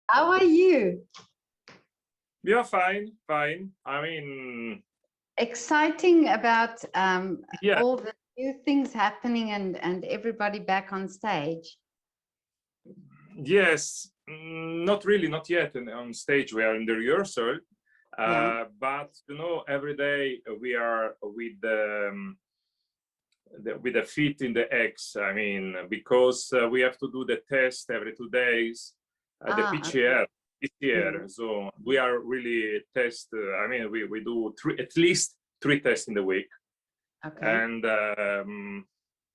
How are you? Yeah, fine, fine. I mean, Exciting about yeah, all the new things happening and everybody back on stage. yes, not really, not yet on stage. We are in the rehearsal, Yeah. but you know, every day we are with the feet in the eggs. I mean, because we have to do the test every 2 days, the Okay. PCR. So we are really test. I mean, we do at least 3 tests in the week, Okay. and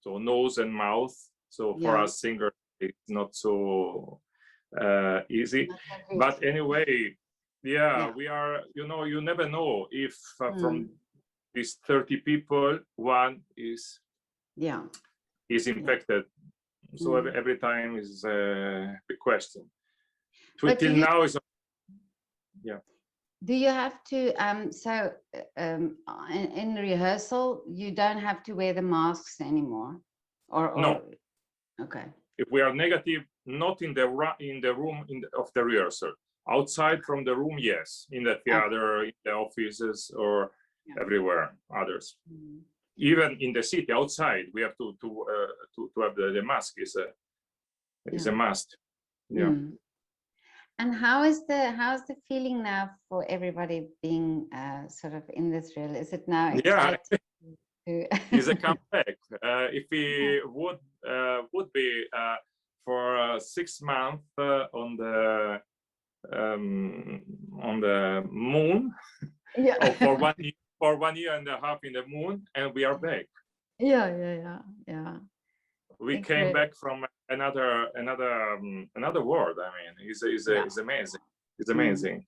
so nose and mouth. So for Yeah. us singers, it's not so easy. Not so But good. anyway, yeah, Yeah. we are. You know, you never know if from Mm. these 30 people, one is Yeah. Yeah. infected. So Mm. every time is a big question. But Till now is yeah. do you have to in rehearsal you don't have to wear the masks anymore? Or No, okay. if we are negative, not in the room of the rehearsal. Outside from the room, yes. In the theater, in the offices, or everywhere others. Mm. Even in the city outside, we have to have the mask is a must. Yeah. Mm. And how's the feeling now for everybody being sort of in this reel? Is it now Yeah, exciting to is a comeback. If we would be for 6 months on the moon, yeah. or for 1 year and a half in the moon, and we are back. Yeah. We Incredible. came back from another world. I mean, it's amazing. It's amazing.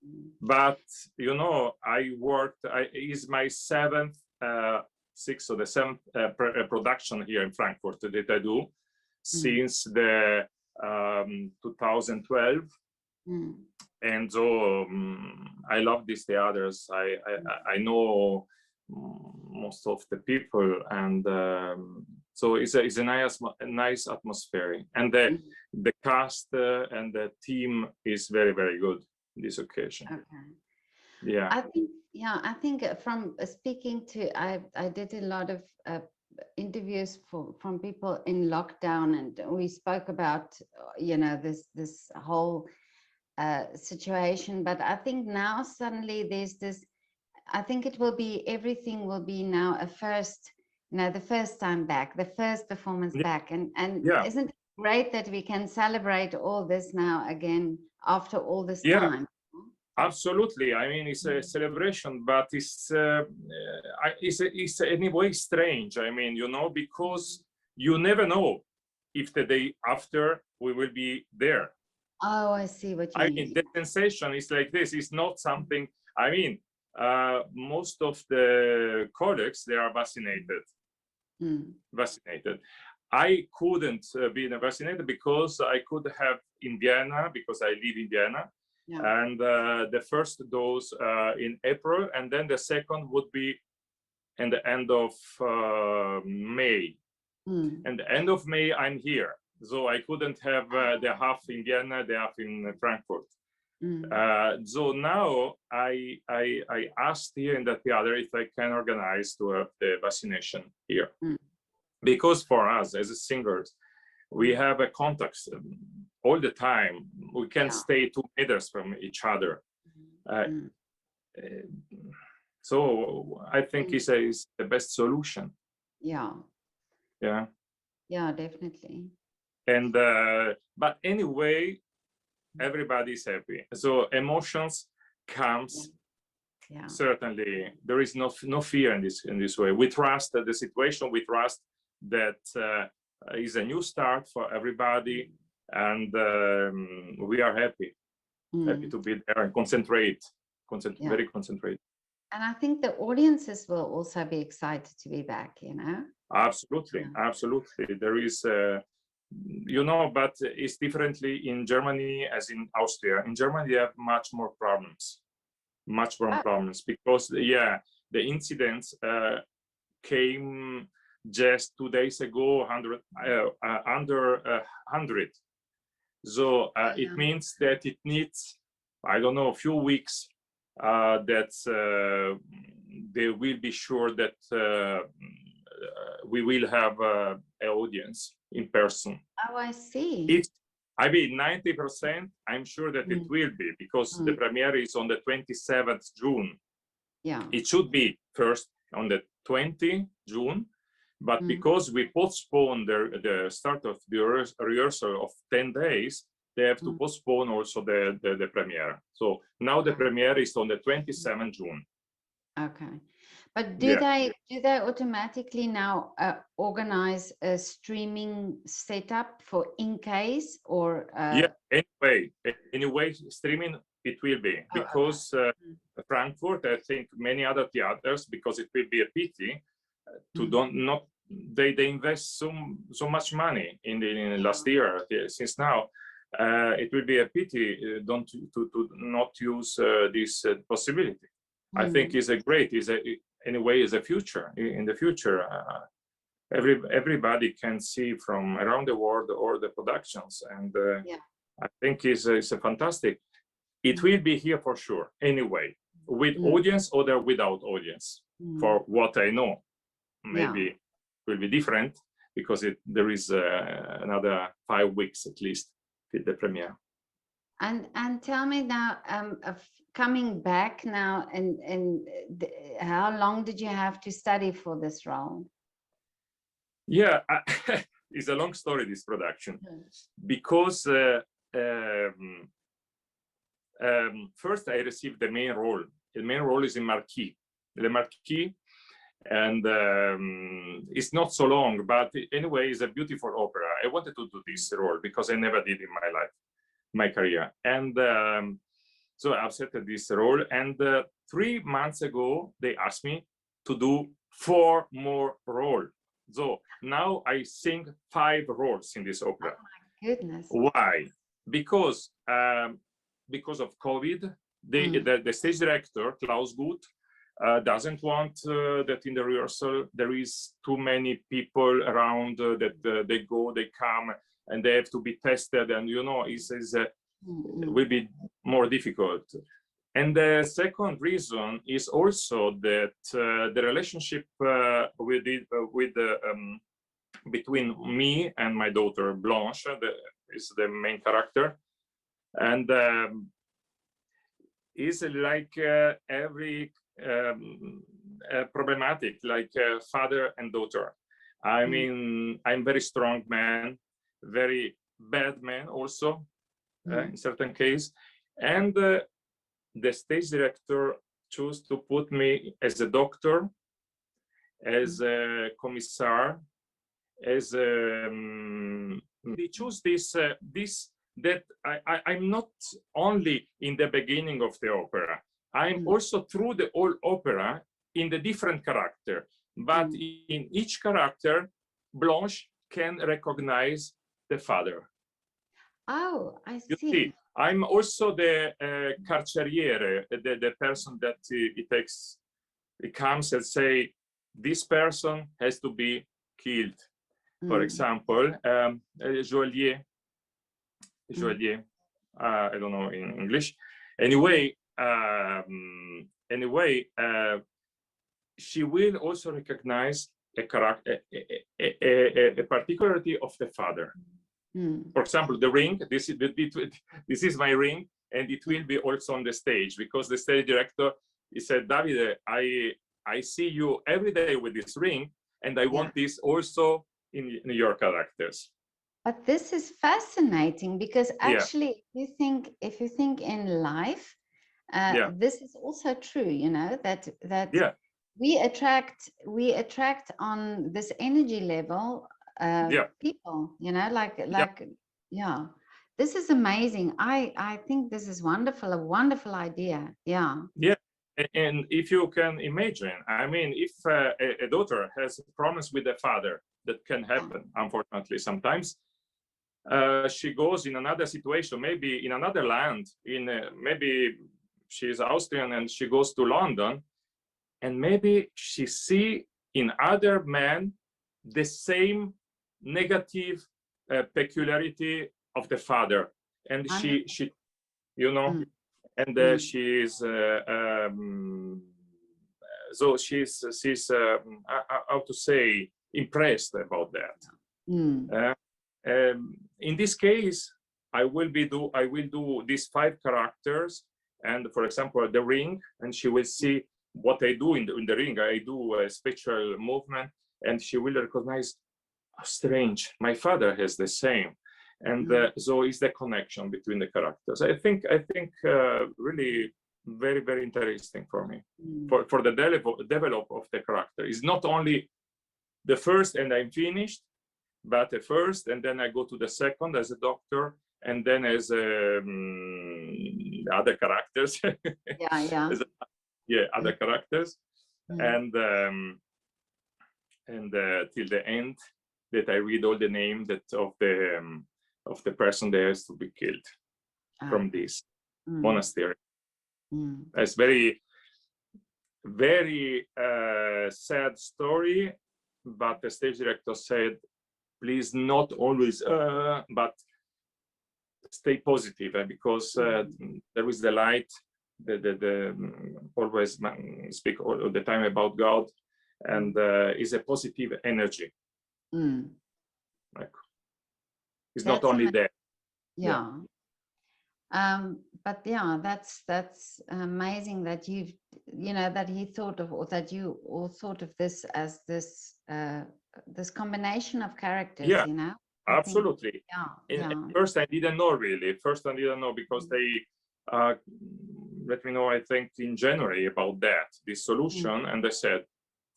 Mm. But you know, is my sixth or the seventh production here in Frankfurt that I do since the 2012. Mm. And so I love these theaters. I know most of the people, and so it's a nice atmosphere, and the cast and the team is very, very good this occasion. Okay. Yeah. I think from speaking to, I did a lot of interviews from people in lockdown, and we spoke about this whole situation. But I think now suddenly there's this. I think everything will be now a first. The first time back, the first performance back, and isn't it great that we can celebrate all this now again after all this time? Absolutely. I mean, it's a celebration, but it's anyway strange. I mean, because you never know if the day after we will be there. Oh, I see what you mean. I mean, the sensation is like this. It's not something. I mean, most of the colleagues, they are vaccinated. Vaccinated. I couldn't be vaccinated because I could have in Vienna, because I live in Vienna. Yeah. And the first dose in April, and then the second would be in the end of May. And the end of May, I'm here. So I couldn't have the half in Vienna, the half in Frankfurt. So now I asked here in the theater if I can organize to have the vaccination here. Because for us as singers, we have a contact all the time. We can stay 2 meters from each other. So I think it's the best solution. Yeah, definitely. And but anyway, everybody's happy. So emotions comes. Certainly, there is no fear in this way. We trust the situation. We trust that is a new start for everybody, and we are happy to be there and concentrate, very concentrate. And I think the audiences will also be excited to be back. Absolutely. There is but it's differently in Germany as in Austria. In Germany, they have much more problems because the incidents came just 2 days ago under 100. So it means that it needs, I don't know, a few weeks that they will be sure that we will have an audience in person. Oh, I see. It's, I mean, 90%, I'm sure that it will be, because the premiere is on the 27th June. Yeah. It should be first on the 20th June, but because we postponed the start of the rehearsal of 10 days, they have to postpone also the premiere. So now the premiere is on the 27th June. Okay. But do they automatically now organize a streaming setup for in case, or yeah, anyway streaming it will be, because Frankfurt, I think many other theaters, because it will be a pity to they invest so much money in the last year, since now it will be a pity to not use this possibility. I think is a great, anyway is a future. In the future, everybody can see from around the world all the productions, and I think is a fantastic. It will be here for sure anyway, with audience or without audience. For what I know, maybe it will be different, because there is another 5 weeks at least with the premiere. And tell me now, coming back now, and how long did you have to study for this role? Yeah, it's a long story, this production, because first I received the main role. The main role is in Marquis, Le Marquis, and it's not so long, but anyway, it's a beautiful opera. I wanted to do this role because I never did in my life, my career, and so I accepted this role. And 3 months ago, they asked me to do 4 more roles. So now I sing 5 roles in this opera. Oh my goodness! Why? Because of COVID, the stage director Klaus Guth doesn't want that in the rehearsal there is too many people around, that they go, they come, and they have to be tested, and you know, it will be more difficult. And the second reason is also that the relationship between me and my daughter Blanche is the main character, and is like every problematic, like father and daughter. I mean, I'm very strong man, very bad man also, in certain case, and the stage director chose to put me as a doctor, as a commissar, as they choose this that I'm not only in the beginning of the opera, I'm also through the whole opera in the different character, but in each character Blanche can recognize the father. Oh, I see. You see, I'm also the carceriere, the person that it comes and say, this person has to be killed. For example, Joaillier, I don't know in English. Anyway, she will also recognize a character, a particularity of the father. For example, the ring. This is my ring, and it will be also on the stage, because the stage director, he said, Davide, I see you every day with this ring, and I want this also in your characters. But this is fascinating, because actually, if you think in life, this is also true. You know, that we attract on this energy level people. You know, this is amazing. I think this is wonderful, a wonderful idea. Yeah. And if you can imagine, I mean, if a daughter has a promise with the father, that can happen, unfortunately, sometimes. She goes in another situation, maybe in another land, maybe she's Austrian and she goes to London, and maybe she see in other men the same negative peculiarity of the father. and she you know, and she is so she's how to say, impressed about that. In this case, I will do these 5 characters, and for example the ring, and she will see what I do in the ring. I do a special movement, and she will recognize, oh, strange, my father has the same. And so it's the connection between the characters. I think really very, very interesting for me, for the develop of the character. It's not only the first and I'm finished, but the first, and then I go to the second as a doctor, and then as other characters. Other characters, and till the end, that I read all the names of the person that has to be killed from this monastery. It's very, very sad story, but the stage director said, please not always, but stay positive, because there is the light, the always speak all the time about God, and is a positive energy. Like, it's not only there. But yeah, that's amazing that that he thought of, or that you all thought of this as this this combination of characters. Absolutely. At first I didn't know, really. First I didn't know, because they let me know, I think in January, about this solution, and they said,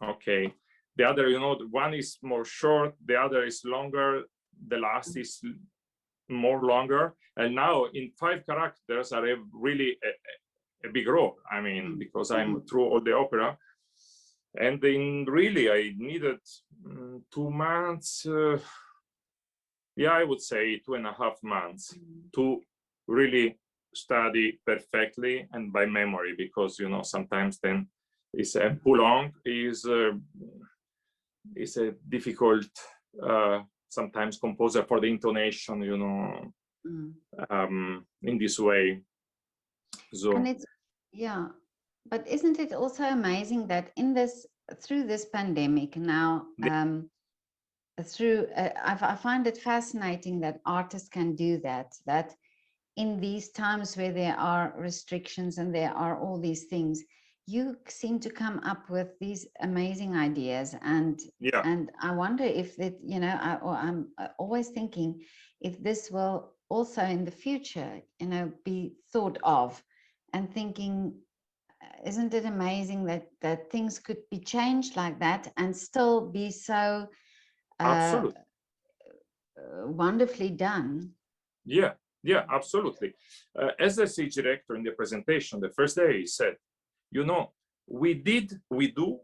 okay, the other, one is more short, the other is longer, the last is more longer, and now in 5 characters I have really a big role. I mean, because I'm through all the opera, and then really I needed 2 months, I would say 2.5 months to really study perfectly and by memory, because sometimes then it's too long, is a difficult sometimes composer for the intonation, in this way. So, and it's but isn't it also amazing that through this pandemic now, I find it fascinating that artists can do that in these times where there are restrictions and there are all these things, you seem to come up with these amazing ideas, and I wonder if that, I'm always thinking if this will also in the future, be thought of, and thinking, isn't it amazing that things could be changed like that and still be so wonderfully done? Yeah, absolutely. As a stage director in the presentation, the first day he said, we do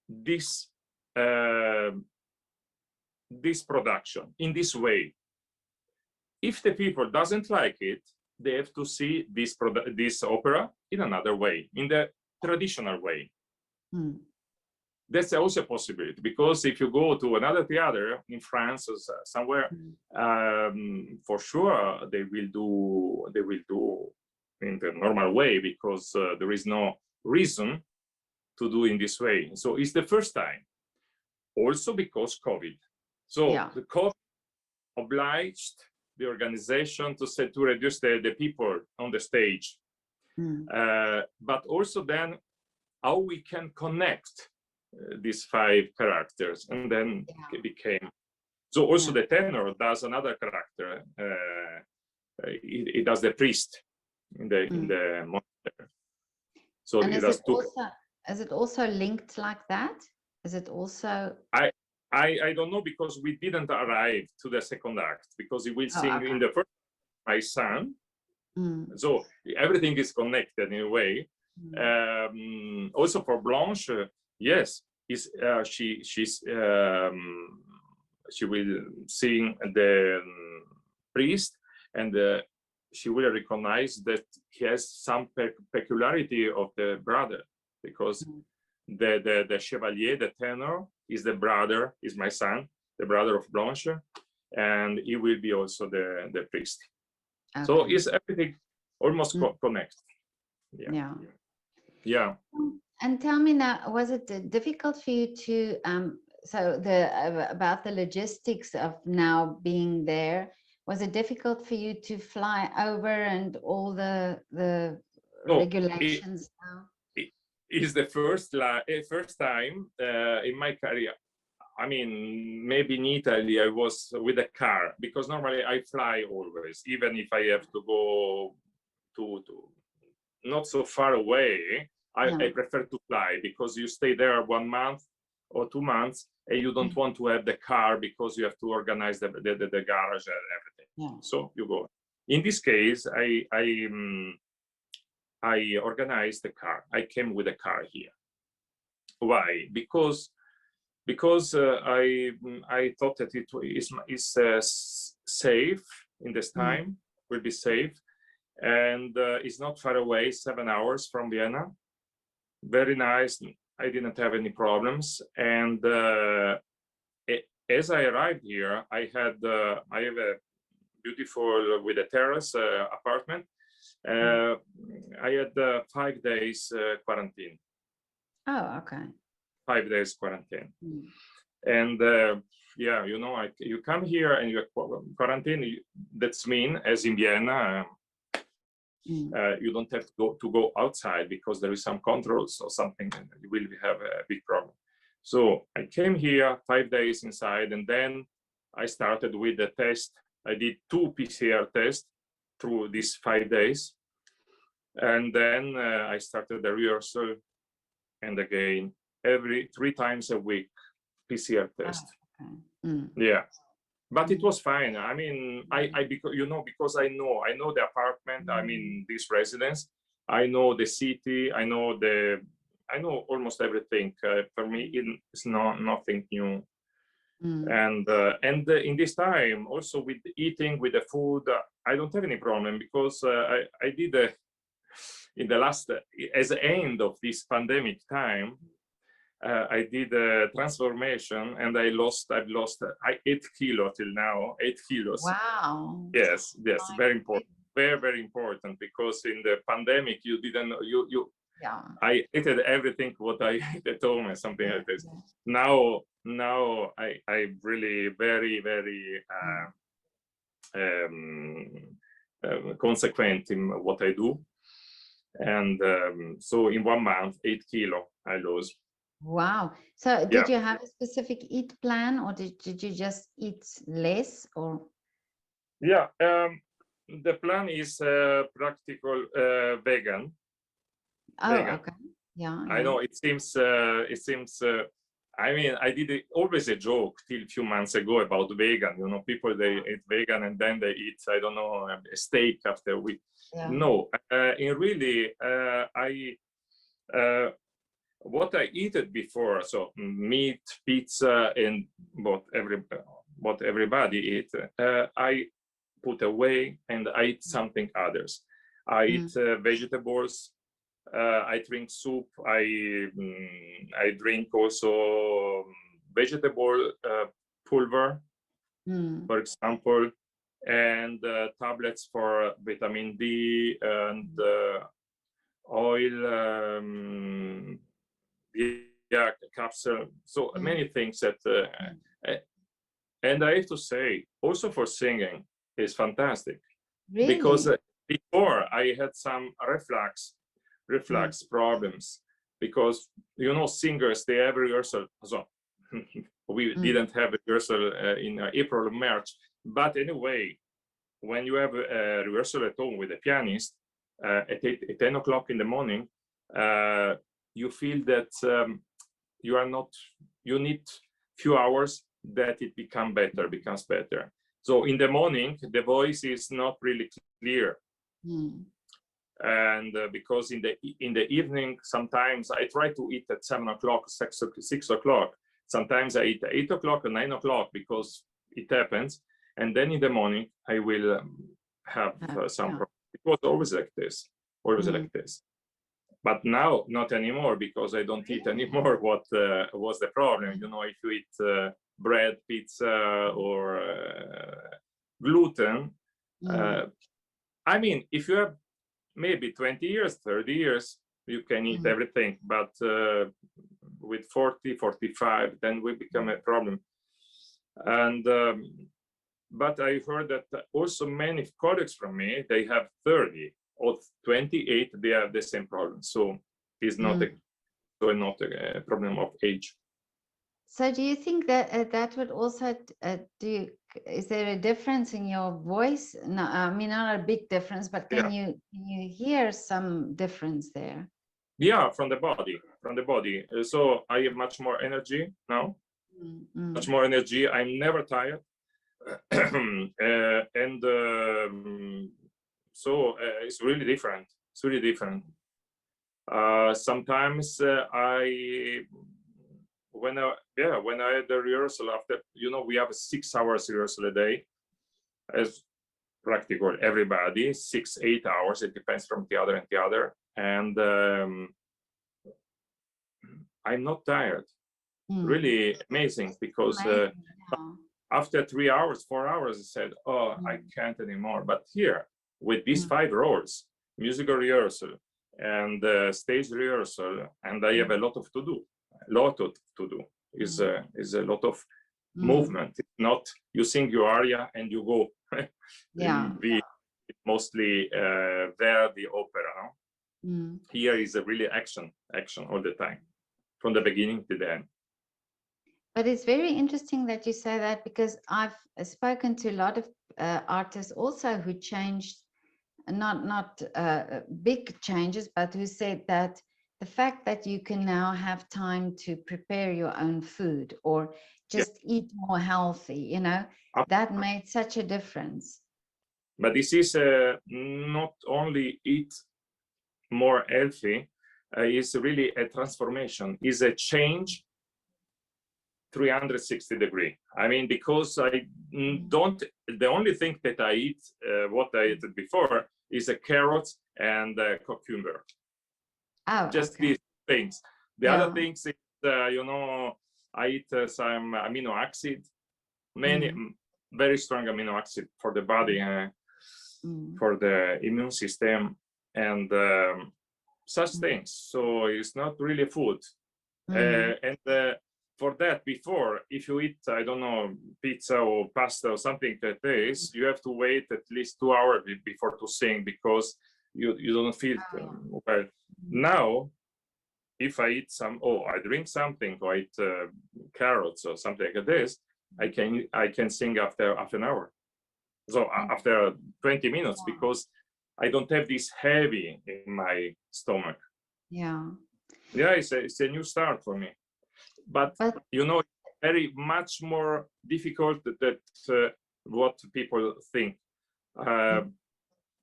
this this production in this way. If the people doesn't like it, they have to see this opera in another way, in the traditional way. That's also a possibility, because if you go to another theater in France or somewhere, for sure they will do in the normal way, because there is no reason to do in this way. So it's the first time, also because COVID. So the COVID obliged the organization to reduce the people on the stage, but also then how we can connect these 5 characters, and then it became so. Also the tenor does another character. He does the priest in the monastery. So and it does is it also linked like that? Is it also? I don't know, because we didn't arrive to the second act, because he will sing in the first, my son. So everything is connected in a way. Also for Blanche, yes, she will sing the priest, and she will recognize that he has some peculiarity of the brother, because the chevalier, the tenor, is the brother, is my son, the brother of Blanche, and he will be also the priest. Okay. So is everything almost connected. Yeah. Yeah. And tell me now, was it difficult for you to so about the logistics of now being there? Was it difficult for you to fly over and all the regulations now? It is the first time in my career. I mean, maybe in Italy I was with a car, because normally I fly always, even if I have to go to not so far away. I prefer to fly, because you stay there 1 month or 2 months, and you don't want to have the car, because you have to organize the garage and everything. Yeah. So you go. In this case, I organized the car. I came with a car here. Why? Because I thought that it is safe in this time, will be safe, and it's not far away, 7 hours from Vienna. Very nice. I didn't have any problems, and as I arrived here, I have a beautiful with a terrace apartment. I had 5 days quarantine. Oh, okay. 5 days quarantine. And yeah, you know, you come here and you quarantine. That's mean, as in Vienna, you don't have to go outside, because there is some controls or something, and you will have a big problem. So I came here 5 days inside, and then I started with the test. I did 2 PCR tests through these 5 days, and then I started the rehearsal, and again every 3 times a week PCR test. Yeah, but it was fine. I mean, because you know, because I know the apartment. I mean, this residence. I know the city. I know almost everything. For me, it's nothing new. And in this time, also with eating, with the food, I don't have any problem, because I did in the last as the end of this pandemic time. I did a transformation, and I've lost 8 kilos till now. 8 kilos. Wow. Yes, very important, very important, because in the pandemic you didn't yeah. I hated everything what I ate at home and something like this. Now I really very consequent in what I do, and so in 1 month 8 kilos I lose. Wow. So did you have a specific eat plan, or did you just eat less, or? Yeah, the plan is practical vegan. Oh, vegan. okay. Yeah. I know it seems I mean, I did always a joke till a few months ago about vegan. You know, people, they eat vegan and then they eat, I don't know, a steak after a week. Yeah. No, in really, what I eat it before, so meat, pizza, and what everybody eat, I put away, and I eat something others. I eat vegetables. I drink soup. I drink also vegetable pulver, for example, and tablets for vitamin D, and oil, yeah, capsule. So many things that, and I have to say, also for singing is fantastic. Really? Because before I had some reflux problems, because you know, singers, they have rehearsal. So we didn't have a rehearsal in April or March, but anyway, when you have a rehearsal at home with a pianist at 10 o'clock in the morning, you feel that you need few hours that it becomes better. So in the morning, the voice is not really clear. And because in the evening, sometimes I try to eat at 7 o'clock, 6 o'clock. Sometimes I eat at 8 o'clock or 9 o'clock, because it happens. And then in the morning, I will have some problems. It was always like this, like this. But now, not anymore, because I don't eat anymore what was the problem. You know, if you eat bread, pizza, or gluten, I mean, if you have maybe 20 years, 30 years, you can eat everything, but with 40, 45, then we become a problem. And but I heard that also many colleagues from me, they have 30 or 28, they have the same problem. So it's not not a problem of age. So do you think that that would also is there a difference in your voice? No, I mean, not a big difference, but can you hear some difference there? Yeah, from the body, So I have much more energy now, much more energy. I'm never tired. And so it's really different. It's really different. Sometimes when I had the rehearsal after, we have 6 hours rehearsal a day, as practically everybody, 6-8 hours. It depends from the other and the other. And I'm not tired. Really amazing, because after 3 hours, 4 hours, I said, oh, I can't anymore. But here, with these 5 roles, musical rehearsal and stage rehearsal, and I have a lot to do. Is a lot of movement. It's not you sing your aria and you go. We mostly Verdi opera. No? Here is a really action all the time, from the beginning to the end. But it's very interesting that you say that, because I've spoken to a lot of artists also who changed, not big changes, but who said that the fact that you can now have time to prepare your own food or just eat more healthy, that made such a difference. But this is not only eat more healthy, it's really a transformation, is a change 360 degree. I mean, because I don't, the only thing that I eat, what I ate before, is a carrots and cucumber. Oh, just these things. The other things is, I eat some amino acid, many very strong amino acid for the body, for the immune system, and such things. So it's not really food. And for that, before, if you eat, I don't know, pizza or pasta or something like this, you have to wait at least 2 hours before to sing, because you don't feel well. Now, if I eat I drink something, or I eat carrots or something like this, I can sing after half an hour. So after 20 minutes, because I don't have this heavy in my stomach. Yeah, it's a new start for me. But it's very much more difficult that what people think,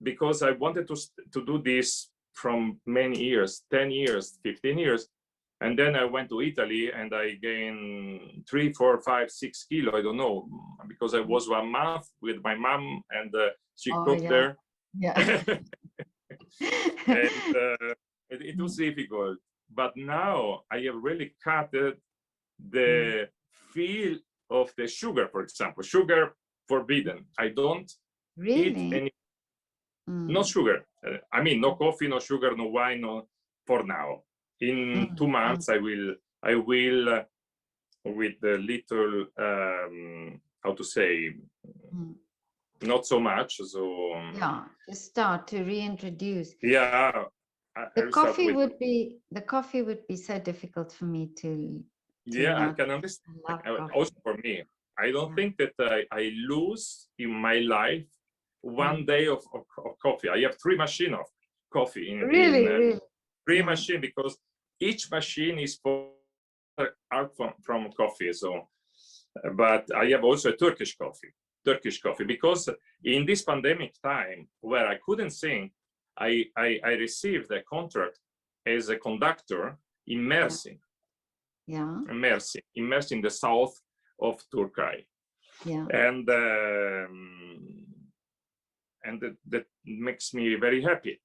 because I wanted to do this from many years, 10 years, 15 years, and then I went to Italy and I gained 3, 4, 5, 6 kilos. I don't know, because I was 1 month with my mom and she cooked there. And it was difficult. But now I have really cut the feel of the sugar, for example. Sugar forbidden. I don't eat any, no sugar. I mean, no coffee, no sugar, no wine, no, for now. In 2 months, I will with the little, how to say, not so much. So to start to reintroduce. The coffee would be so difficult for me to I can understand. Also for me, I don't think that I lose in my life 1 day of coffee. I have 3 machines of coffee in really? 3 machines, because each machine is out from coffee. So, but I have also a Turkish coffee, because in this pandemic time where I couldn't sing, I received a contract as a conductor in Mersin. Immersed in the south of Turkey. And that makes me very happy.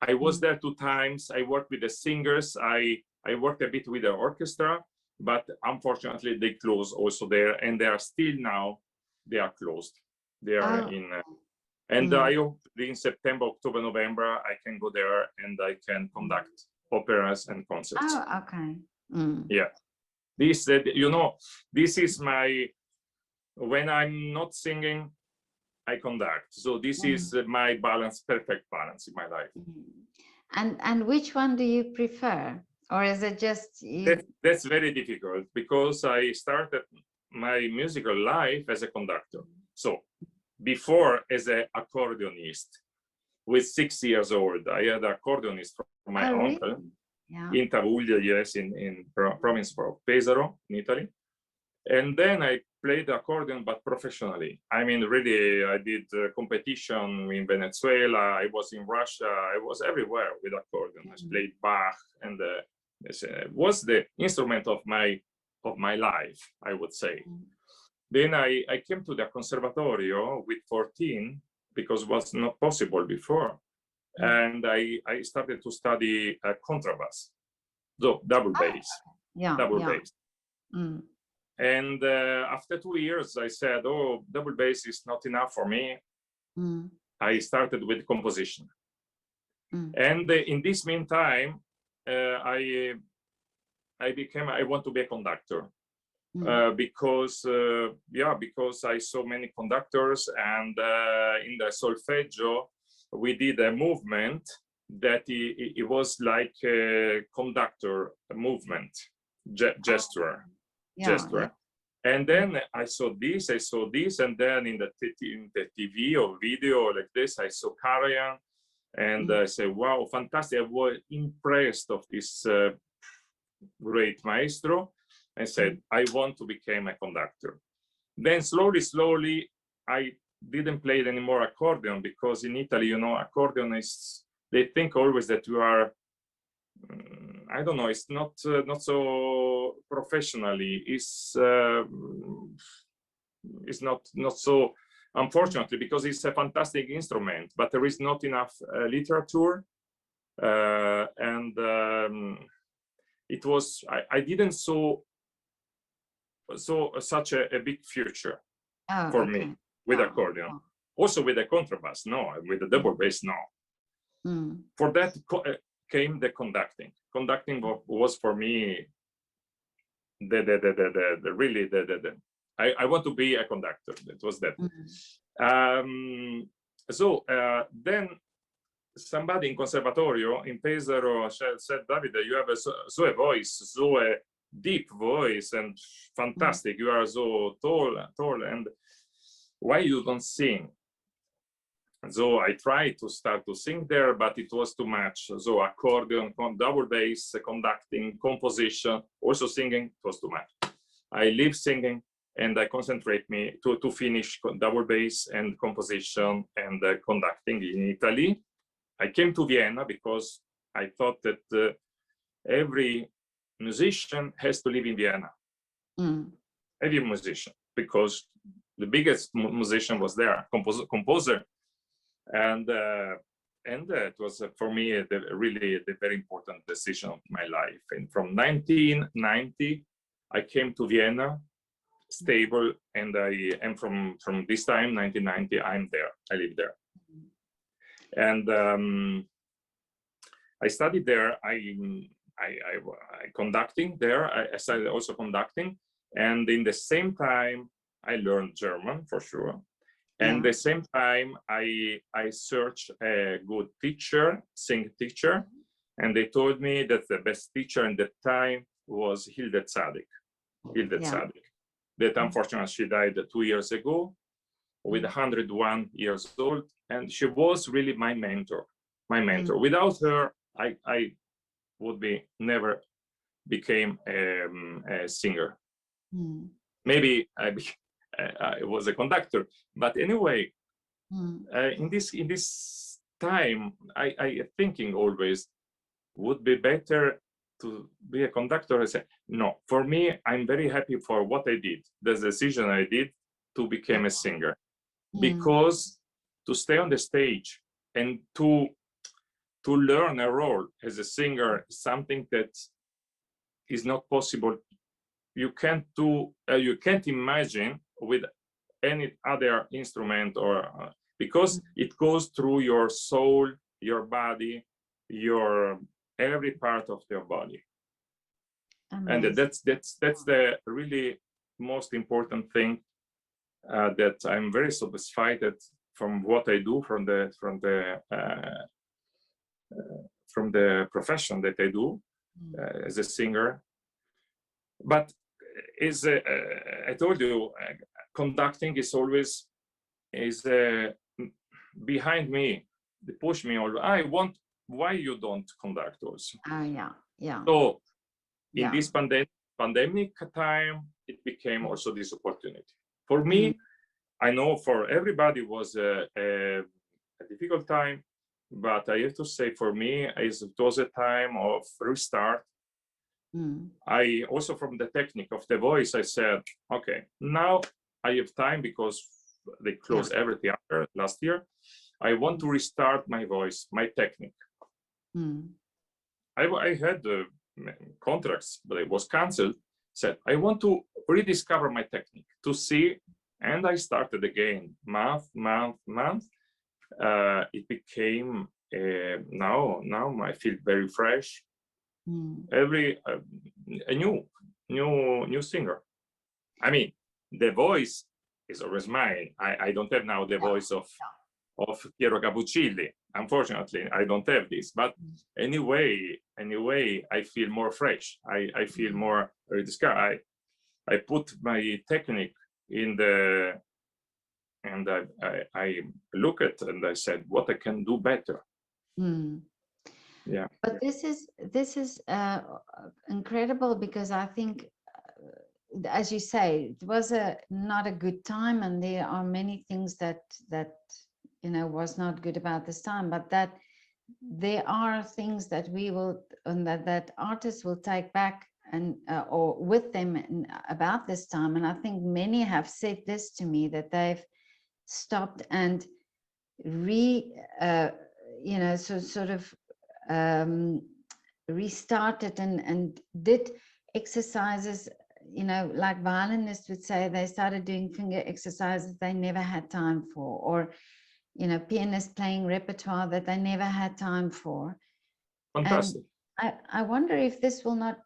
I was there 2 times. I worked with the singers. I worked a bit with the orchestra, but unfortunately they closed also there, and they are still now, they are closed. They are And I hope in September, October, November, I can go there and I can conduct operas and concerts. Oh, okay. Yeah. This, you know, this is my, when I'm not singing, I conduct. So this is my balance, perfect balance in my life. And which one do you prefer? Or is it just you? That's very difficult because I started my musical life as a conductor. So before as an accordionist with 6 years old, I had an accordionist from my uncle. Really? Yeah. In Tavuglia, yes, in province of Pesaro, in Italy. And then I played accordion, but professionally. I mean, really, I did competition in Venezuela. I was in Russia. I was everywhere with accordion. I played Bach, and it was the instrument of my life, I would say. Then I came to the Conservatorio with 14 because it was not possible before. And I started to study contrabass, so double bass, double bass. And after 2 years, I said, oh, double bass is not enough for me. I started with composition. And in this meantime, I want to be a conductor. Because I saw many conductors, and in the solfeggio we did a movement that it was like a conductor movement, gesture. And then I saw this, and then in the TV or video like this, I saw Karajan, and I said, wow, fantastic. I was impressed of this great maestro. I said, I want to become a conductor. Then slowly, I didn't play anymore accordion, because in Italy, you know, accordion is, they think always that you are, I don't know, it's not so professionally, it's not so, unfortunately, because it's a fantastic instrument, but there is not enough literature, and it was, I didn't saw such a big future for me with accordion. Also with the contrabass, no. With the double bass, no. For that came the conducting. Conducting was for me really I want to be a conductor. That was that. Then somebody in Conservatorio in Pesaro said, Davide, you have a voice, so a deep voice, and fantastic. You are so tall, and why you don't sing? So I tried to start to sing there, but it was too much. So accordion, double bass, conducting, composition, also singing, it was too much. I leave singing and I concentrate me to finish double bass and composition and conducting in Italy. I came to Vienna because I thought that every musician has to live in Vienna. Every musician, because the biggest musician was there, composer, and it was for me really the very important decision of my life. And from 1990, I came to Vienna, stable, and I am from this time, 1990, I'm there. I live there, and I studied there. I conducting there. I started also conducting, and in the same time I learned German for sure. And the same time I searched a good teacher, sing teacher, and they told me that the best teacher at that time was Hilde Zadek. That unfortunately she died 2 years ago, with 101 years old, and she was really my mentor. Without her, I would be never became a singer. Maybe I was a conductor, but anyway, in this time, I thinking always would be better to be a conductor. I said, no, for me, I'm very happy for what I did, the decision I did to become a singer, because to stay on the stage and to learn a role as a singer is something that is not possible. You can't do, you can't imagine with any other instrument or because it goes through your soul, your body, your every part of your body. Amazing. And that's the really most important thing, that I'm very satisfied that from what I do, from the profession that I do as a singer. But is I told you, conducting is always behind me. They push me all. I want. Why you don't conduct also? Yeah. So in this pandemic time, it became also this opportunity for me. I know for everybody was a difficult time, but I have to say for me, it was a time of restart. I also, from the technique of the voice, I said, okay, now I have time because they closed everything after last year. I want to restart my voice, my technique. I had contracts, but it was canceled. Said, I want to rediscover my technique, to see, and I started again, month. It became, now I feel very fresh. Every a new singer. I mean, the voice is always mine. I don't have now the voice of Piero Capuccilli. Unfortunately, I don't have this. But anyway, I feel more fresh. I feel more rediscovered. I put my technique in the, and I look at and I said, what I can do better. Yeah. But this is incredible, because I think, as you say, it was not a good time, and there are many things that was not good about this time, but that there are things that we will, and that artists will take back and or with them about this time. And I think many have said this to me, that they've stopped and restarted and did exercises, like violinists would say, they started doing finger exercises they never had time for, or pianists playing repertoire that they never had time for. Fantastic. And I wonder if this will not,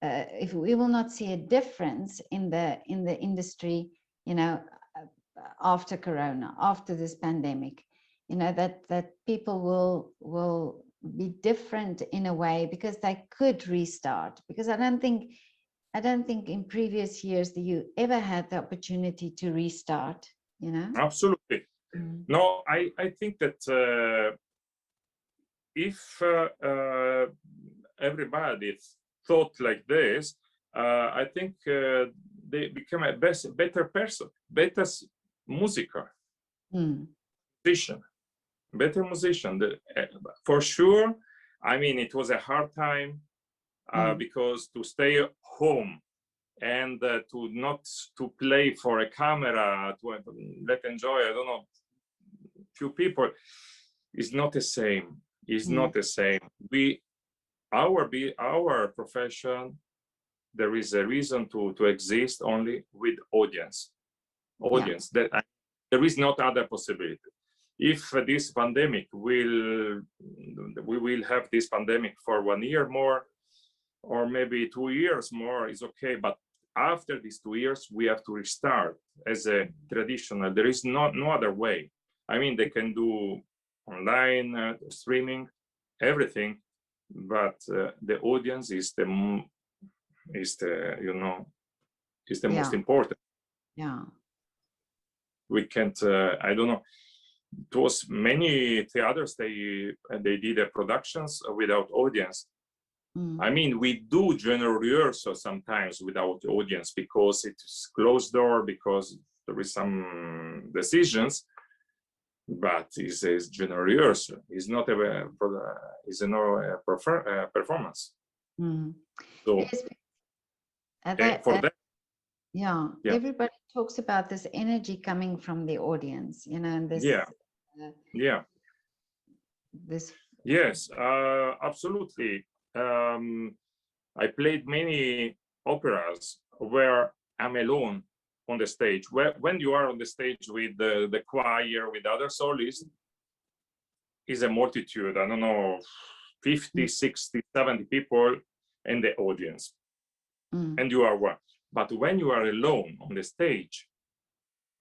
if we will not see a difference in the industry, after Corona, after this pandemic, that people will be different in a way, because they could restart. Because I don't think in previous years that you ever had the opportunity to restart. Absolutely. No, I think that if everybody thought like this, I think they become a better person, better musician, better musician. For sure. I mean, it was a hard time because to stay home and to play for a camera, to let enjoy, I don't know, few people, is not the same. It's not the same. Our profession, there is a reason to exist only with audience. That there is not other possibility. If this pandemic we will have this pandemic for 1 year more, or maybe 2 years more, is okay. But after these 2 years, we have to restart as a traditional. There is no other way. I mean, they can do online streaming, everything, but the audience is the most important. Yeah. We can't. I don't know. It was many theaters. They did their productions without audience. I mean, we do general rehearsal sometimes without audience because it is closed door, because there is some decisions. But it's a general rehearsal. It's not a performance. So yes, for that. Yeah, everybody talks about this energy coming from the audience, and this. This. Yes, absolutely. I played many operas where I'm alone on the stage. When you are on the stage with the choir, with other soloists, is a multitude, I don't know, 50, 60, 70 people in the audience, and you are one. But when you are alone on the stage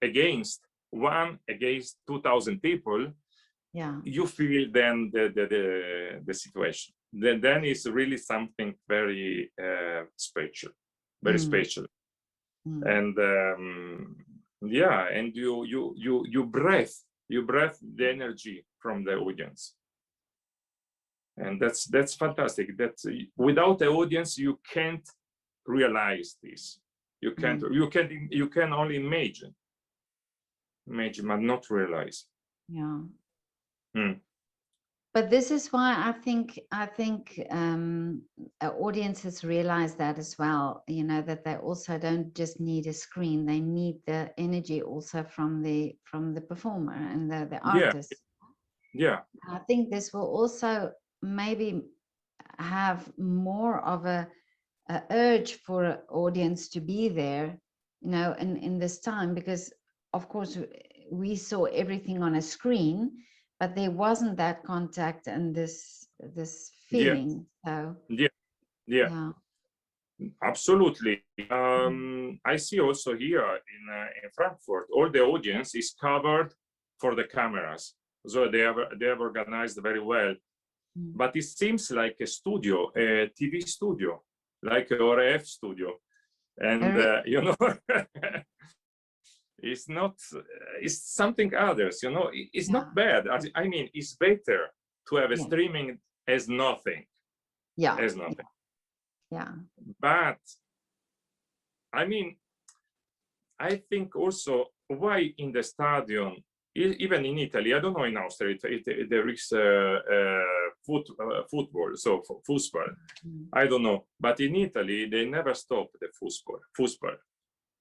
against 2,000 people, you feel then the situation. Then it's really something very special, very special. And yeah, and you breathe the energy from the audience, and that's fantastic. That's without the audience you can't realize this. You can only imagine but not realize. But this is why I think audiences realize that as well, you know, that they also don't just need a screen, they need the energy also from the performer and the artist. I think this will also maybe have more of a urge for an audience to be there, you know, in this time, because of course we saw everything on a screen, but there wasn't that contact and this feeling. So yeah, absolutely. I see also here in Frankfurt, all the audience is covered for the cameras, so they have organized very well. But it seems like a studio, a TV studio, like a RF studio, and you know. It's not, it's something others, you know. It's not bad. I mean, it's better to have a streaming as nothing. As nothing. But I mean, I think also why in the stadium, even in Italy, I don't know in Austria, there is football, so football. I don't know, but in Italy they never stop the football.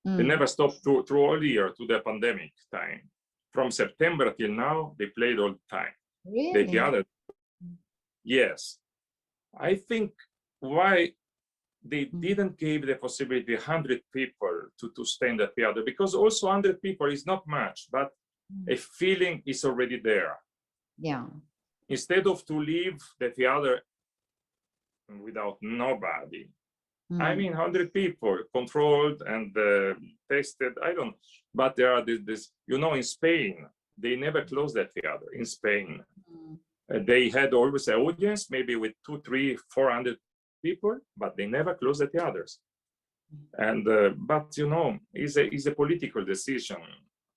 They never stopped through all year to the pandemic time. From September till now, they played all the time. Really? The other, yes. I think why they didn't give the possibility 100 people to stay in the theater, because also 100 people is not much, but a feeling is already there. Instead of to leave the theater without nobody. I mean, 100 people controlled and tested. I don't, but there are this, you know, in Spain, they never closed the theater. In Spain, they had always an audience, maybe with 200, 300, 400 people, but they never closed the theaters. And but you know, it's a political decision.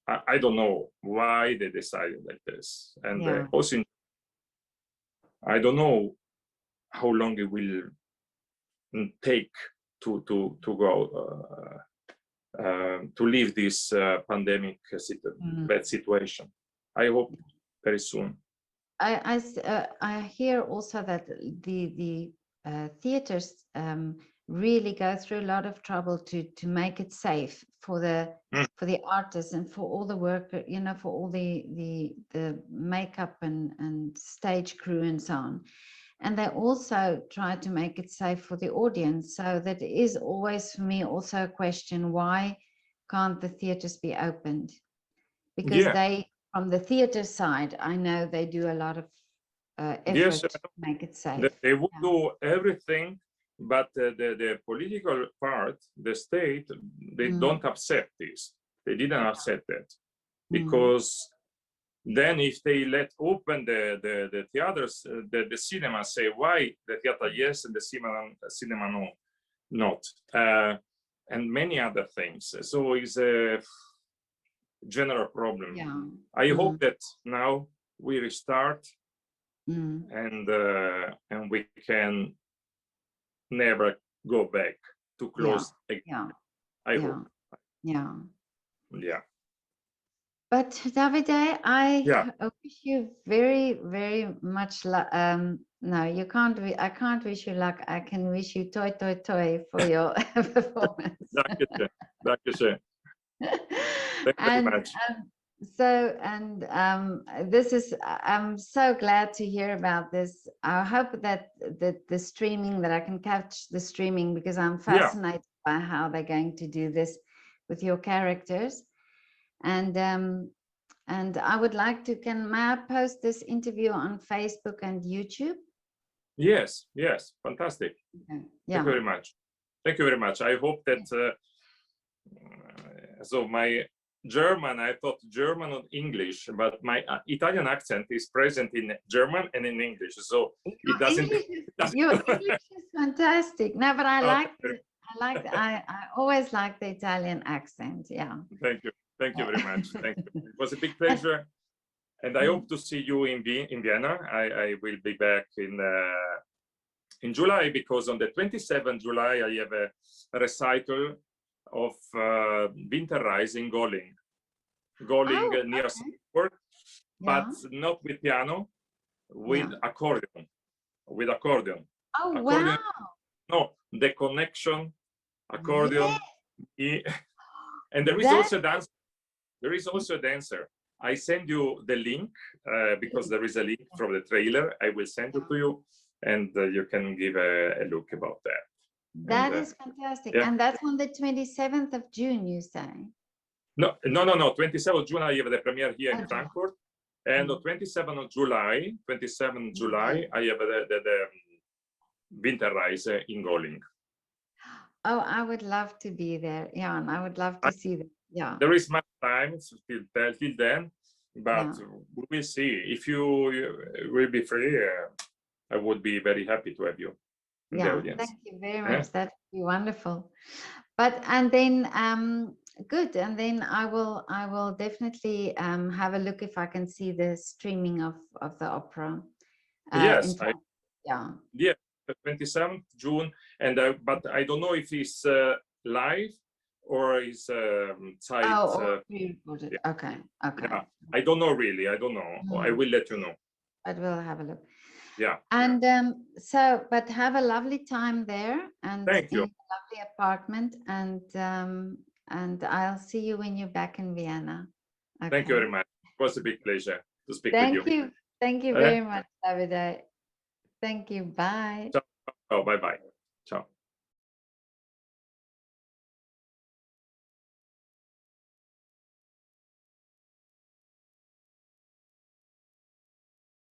I don't know why they decided like this, and also I don't know how long it will take to go to leave this pandemic bad situation. I hope very soon. I hear also that the theaters really go through a lot of trouble to make it safe for the artists and for all the work, you know, for all the makeup and stage crew and so on. And they also try to make it safe for the audience. So that is always for me also a question, why can't the theaters be opened? Because they, from the theater side, I know they do a lot of effort to make it safe. They would do everything, but the political part, the state, they don't accept this. They didn't accept that, because then if they let open the theaters, the cinema say why the theater yes and the cinema no, not, and many other things. So it's a general problem. I hope that now we restart and we can never go back to close again. I hope. But Davide, I wish you very, very much luck. No, you can't. I can't wish you luck. I can wish you toi toi toi for your performance. Thank you. Thank you very much. This is. I'm so glad to hear about this. I hope that the streaming, that I can catch the streaming, because I'm fascinated by how they're going to do this. your characters. And I would like to, may I post this interview on Facebook and YouTube? Yes, yes, fantastic. Okay. Yeah. Thank you very much. Thank you very much. I hope that so my German, I thought German or English, but my Italian accent is present in German and in English, so it doesn't. Your English is fantastic. No, but I always like the Italian accent. Yeah. Thank you. Thank you very much. Thank you. It was a big pleasure, and I hope to see you in Vienna. I will be back in July, because on the 27th July I have a recital of Winterreise in Golling near Frankfurt, but not with piano, with accordion. With accordion. Oh, accordion. wow. No, the connection, accordion, and there is also a dance. There is also a dancer. I send you the link because there is a link from the trailer. I will send it to you, and you can give a look about that. That is fantastic. Yeah. And that's on the 27th of June, you say? No. 27th of June, I have the premiere here in Frankfurt. And on 27th of July, I have the Winterreise in Golling. Oh, I would love to be there. Yeah, and I would love to see that. Yeah. There is much time till then, but we will see. If you will be free, I would be very happy to have you in the audience. Thank you very much. That would be wonderful. And then good. And then I will definitely have a look if I can see the streaming of the opera. Yes. Yeah. 27th June, and but I don't know if it's live or is site. Okay. Yeah, I don't know really. I don't know. I will let you know. I will have a look. Yeah. And but have a lovely time there, and thank you. In a lovely apartment, and I'll see you when you're back in Vienna. Okay. Thank you very much. It was a big pleasure to speak with you. Thank you very much, Davide. Thank you. Bye. Ciao. Oh, bye. Ciao.